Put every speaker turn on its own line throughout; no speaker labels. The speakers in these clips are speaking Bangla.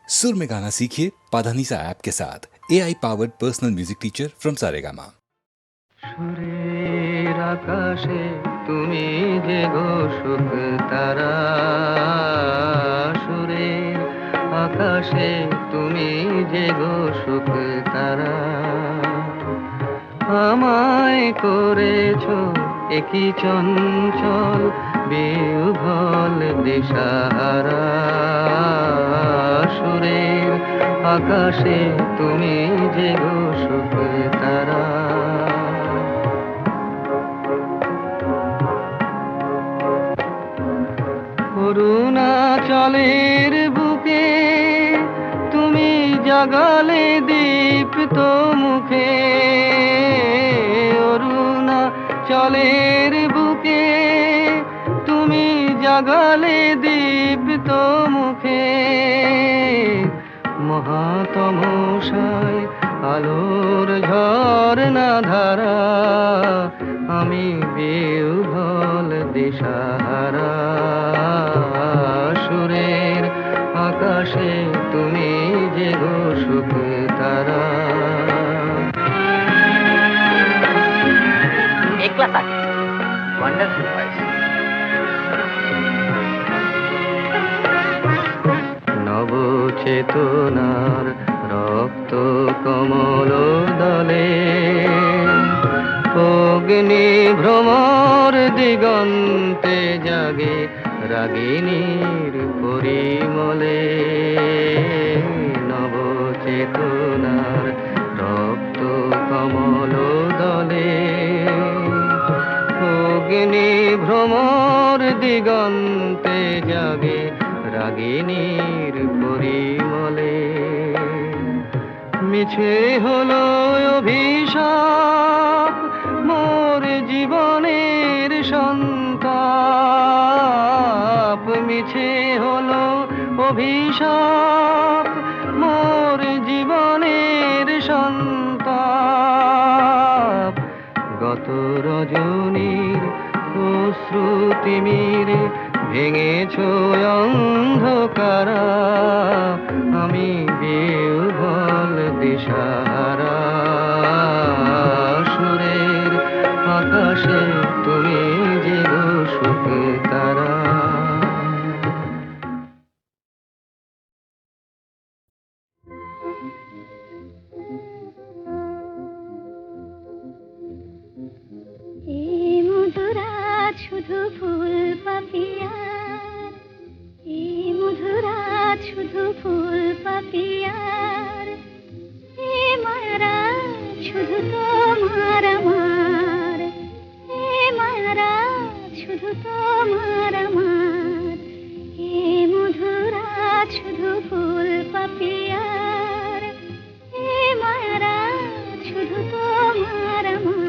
सुर में गाना सीखिए पाधानीसा ऐप के साथ AI powered personal music teacher from Saregama.
সুরের আকাশে তুমি যে গো সুখ তারা, সুরের আকাশে তুমি যে গো সুখ তারা, আমায় করেছো একই চঞ্চল বিহ্বল দিশাহারা। সুরের আকাশে তুমি যে গো সুখ তারা। অরুণাচলের বুকে তুমি জাগালে দীপ্ত মুখে, অরুণাচলের বুকে তুমি জাগালে দীপ্ত মুখে, মহাতমশায় আলোর ঝর্ণা ধারা, আমি বিহ্বল দিশাহারা। সুরের আকাশে তুমি যে গো সুখ তারা।
একলা থাকে ওয়ান্ডারফুল ভয়েস।
নবচেতনার রক্ত কমল দলে, অগ্নি ভ্রমর দিগন্তে জাগে রাগিনীর পরিমলে। নবচেতনার রক্ত কমল দলে, অগ্নি ভ্রমর দিগন্তে জাগে রাগিনীর পরিমলে। মিছে হলো অভিশাপ মোর জীবনের সন্তাপ, মিছে হলো অভিশাপ মোর জীবনের সন্তাপ। গত রজনীর অশ্রুতিমিরে ভেঙেছ অন্ধকারা, আমি বিহ্বল দিশাহারা। সুরের আকাশে তুমি যে গো সুখ তারা।
এই মধুরাত শুধু ফুল পাপিয়ার, এই মধুরাত শুধু ফুল পাপিয়ার, এ মায়ারাত শুধু তোমার আমার, এ মায়ারাত শুধু তোমার আমার, এ মধুরাত শুধু ফুল পাপিয়ার, এ মায়ারাত শুধু তোমার আমার।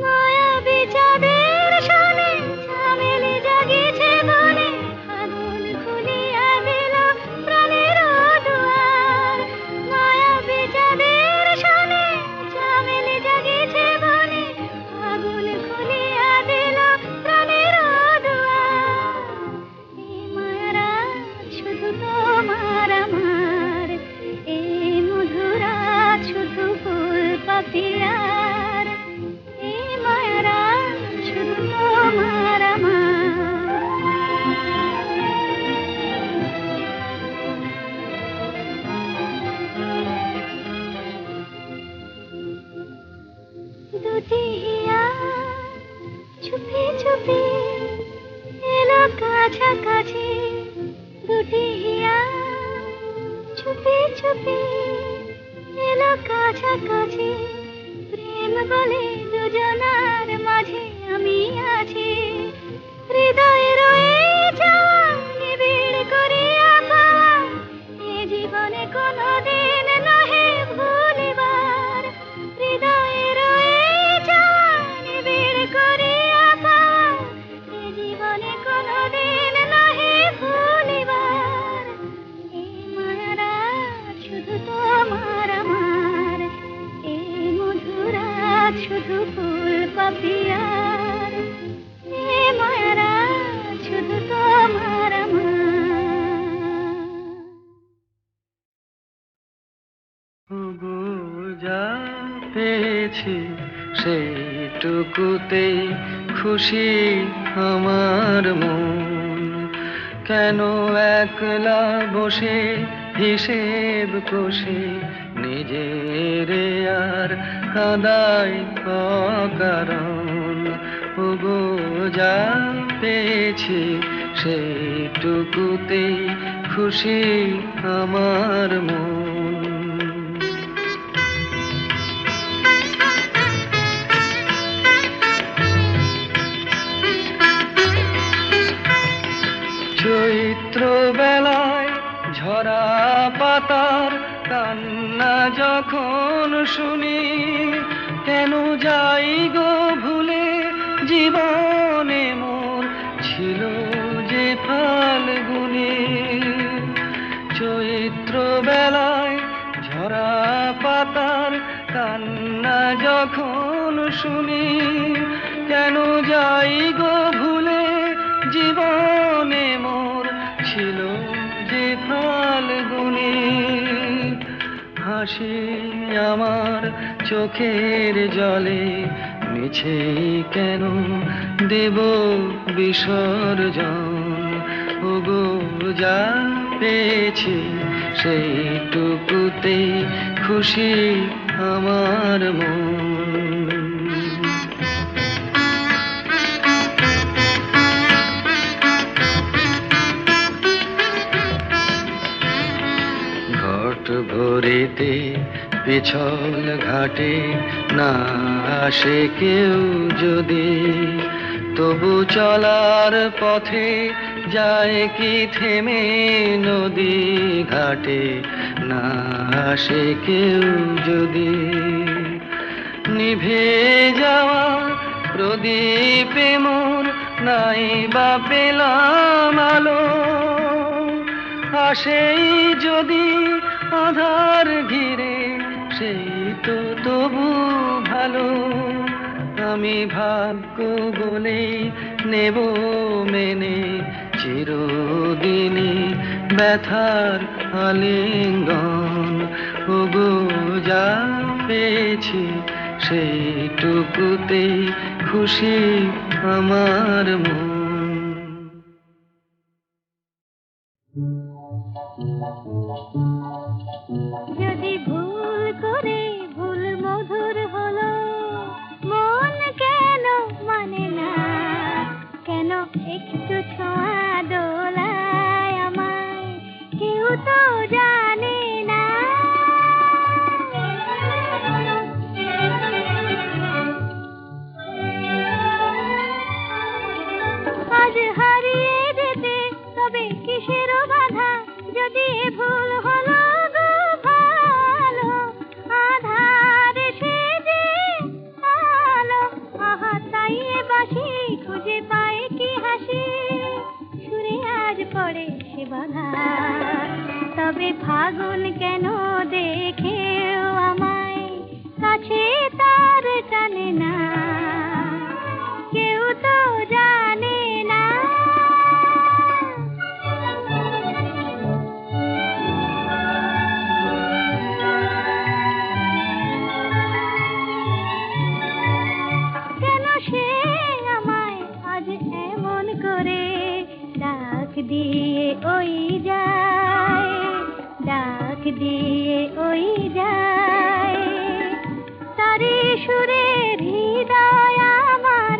মায়াবী চাঁদের সনে ঝামেলি জাগিছে বনে, আগুন খুলিয়া দিল প্রাণের দুয়ার। মায়াবী চাঁদের সনে ঝামেলি জাগিছে বনে, আগুন খুলিয়া দিল প্রাণের দুয়ার। এই মায়ারাত শুধু তোমার আমার, এই মধুরাত শুধু ফুল পাপিয়ার, এই মায়ারাত শুধু তোমার আমার। দুটি হিয়া চুপি চুপি এলো কাছাকাছি, দুটি হিয়া চুপি চুপি এলো কাছাকাছি। প্রেম বলে দুজনার মাঝে আমি আছি, হৃদয়ে রয়ে যাওয়া নিবিড় করিয়া পাওয়া, এ জীবনে কোনোদিন নহে ভুলিবার। হৃদয়ে রয়ে যাওয়া নিবিড় করিয়া পাওয়া, এ জীবনে কোনোদিন নহে ভুলিবার। এই মায়ারাত শুধু তোমার আমার, এই মধুরাত শুধু ফুল পাপিয়ার এ মায়ারা শুধু তোমার
যা পেয়েছি সেইটুকুতে খুশি আমার মন, কেন একলা বসে হিসেব কষে নিজের আর কাদাই অকারণ। ওগো যা পেয়েছি সেইটুকুতে খুশি আমার মন। চৈত্র বেলায় ঝরা পাতার কান্না যখন শুনি, কেন যাই গো ভুলে জীবনে মোর ছিল যে ফাল্গুনি। চৈত্র বেলায় ঝরা পাতার কান্না যখন শুনি, কেন যাই গো ভুলে জীবনে মোর ছিল যে ফাল্গুনি। হাসি আমার চোখের জলে মিছে কেন দেব বিসর্জন। ওগো যা পেয়েছি সেইটুকুতে খুশি আমার মন। ঘট ভরিতে পিছল ঘাটে না আসে কেউ যদি, তবু চলার পথে যায় কি থেমে নদী ঘাটে না আসে কেউ যদি। নিভে যাওয়া প্রদীপে মোর নাই বা পেলাম আলো, আসেই যদি আধার ঘিরে সেই তো তবু ভালো। আমি ভাগ্য বলেই নেব মেনে চিরদিনই ব্যথার আলিঙ্গন। ওগো যা পেয়েছি সেইটুকুতেই খুশি আমার মন।
যদি ভুল করে ভুল মধুর হলো, মন কেন মানে না? কেন একটু ছোঁয়া দোলায় আমায়, কেউ তো জানে না। আজ হারিয়ে যেতে তবে কিসের বাধা? যদি ভুল হলো গো ভালো, আধার সে যে আলো। আহা তাই বাসি খুঁজে পায় কি হাসি, সুরে আজ পড়ে সে বাধা। তবে ফাগুন কেন দেখেও আমায় কাছে তার টানে না? কেউ তো জানে না। কেন সে আমায় আজ এমন করে ডাক দিয়ে ওই যায়, ডাক দিয়ে ওই যায়। তারি সুরে হৃদয় আমার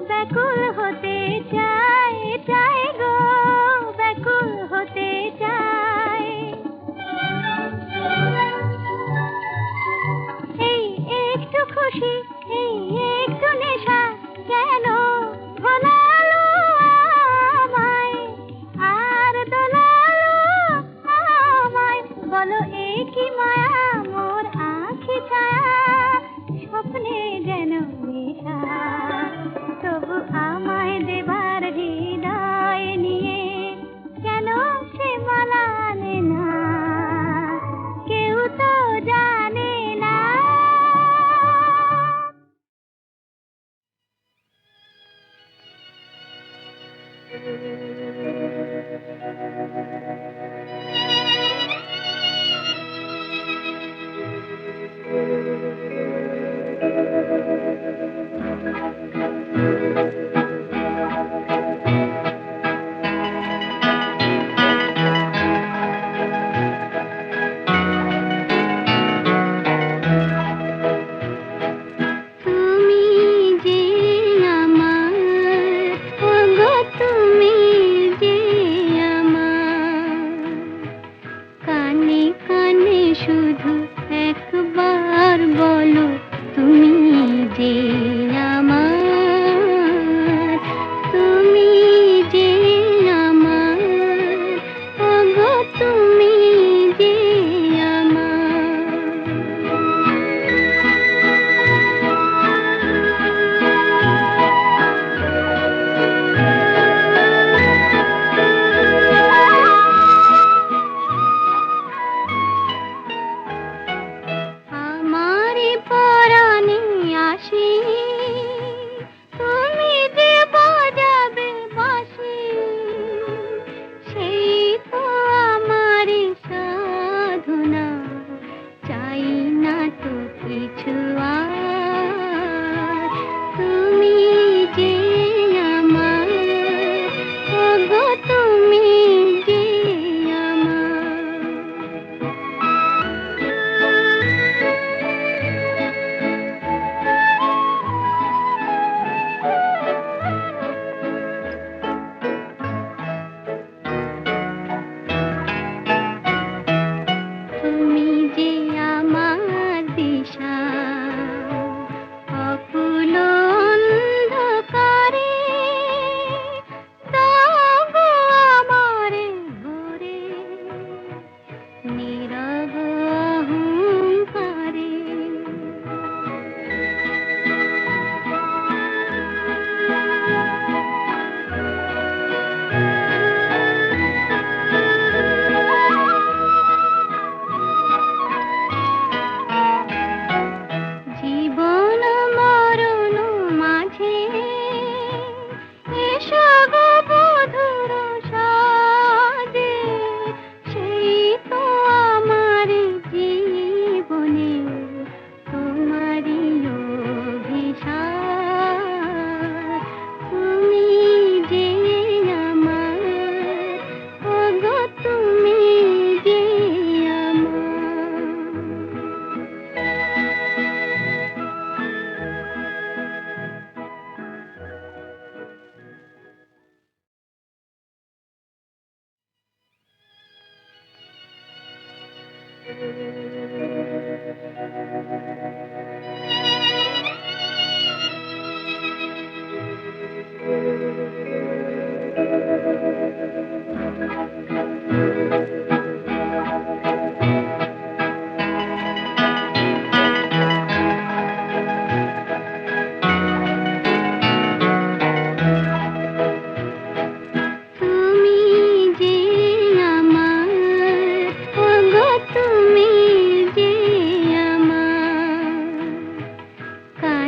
ব্যাকুল হতে চায়, চায় গো ব্যাকুল হতে চায়। এই একটু খুশি, এই একটু নেশা কেন ভোলালো আমায় আর দোলালো আমায়? বলো এ কি মায়া মোর আঁখি ছায়া, স্বপ্নে যেন নেশা। তবু আমায় দেবার হৃদয় নিয়ে কেন সে মালা আনে না? কেউ তো জানে না।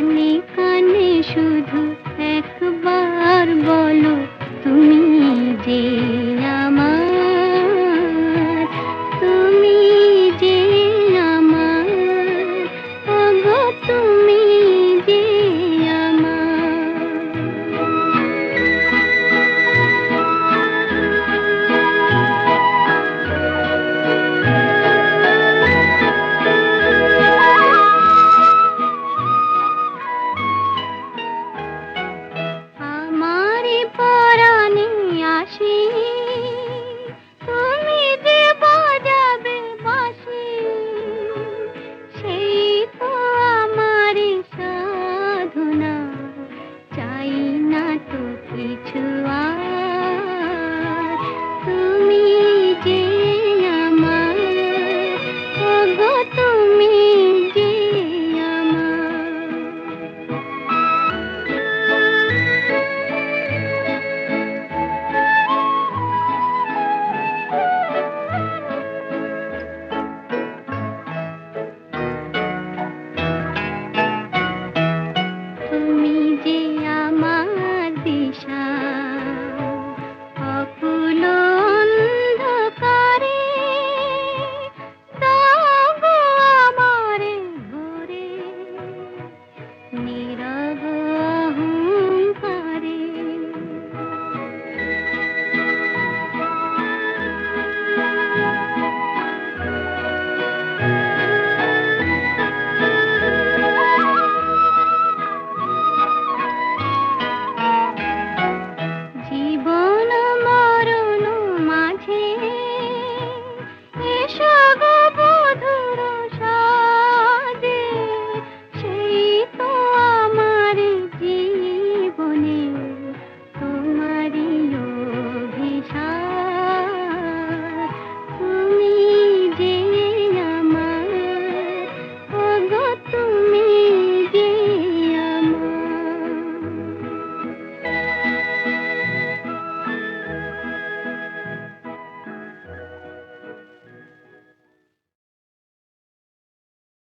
কানে কানে শুধু